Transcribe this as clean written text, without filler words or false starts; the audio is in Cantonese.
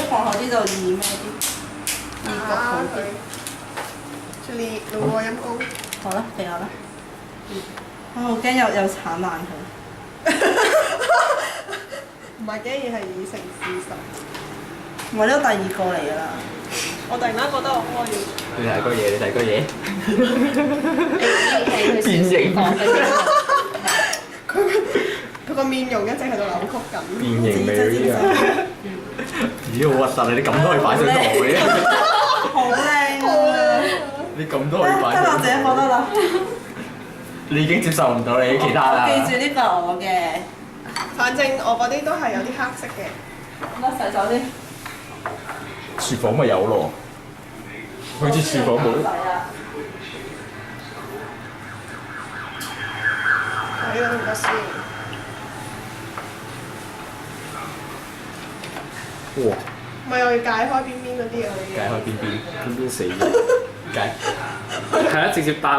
皇后啲就易咩啲，易焗好啲。最烈咯喎陰公。好啦，俾我啦。我好驚有鏟爛佢。唔係嘅，而係已成事實。唔係呢個第二個嚟㗎啦。我突然間覺得我開咗。你睇個嘢，你睇個嘢。變形佢個面容一直喺度扭曲緊。變形味呢個。咦，好核突啊！你咁都可以擺上台嘅。好靚啊！你咁都可以擺得啦，上我自己覺得啦。你已經接受唔到你其他啦。記住呢個係我嘅。反正我嗰啲都係有啲黑色嘅。咁啊，洗手先。廚房咪有咯，好似廚房冇。睇到唔得先。哇！咪我要解開邊邊嗰啲啊！解開邊邊死咗。解。係啊，直接搭。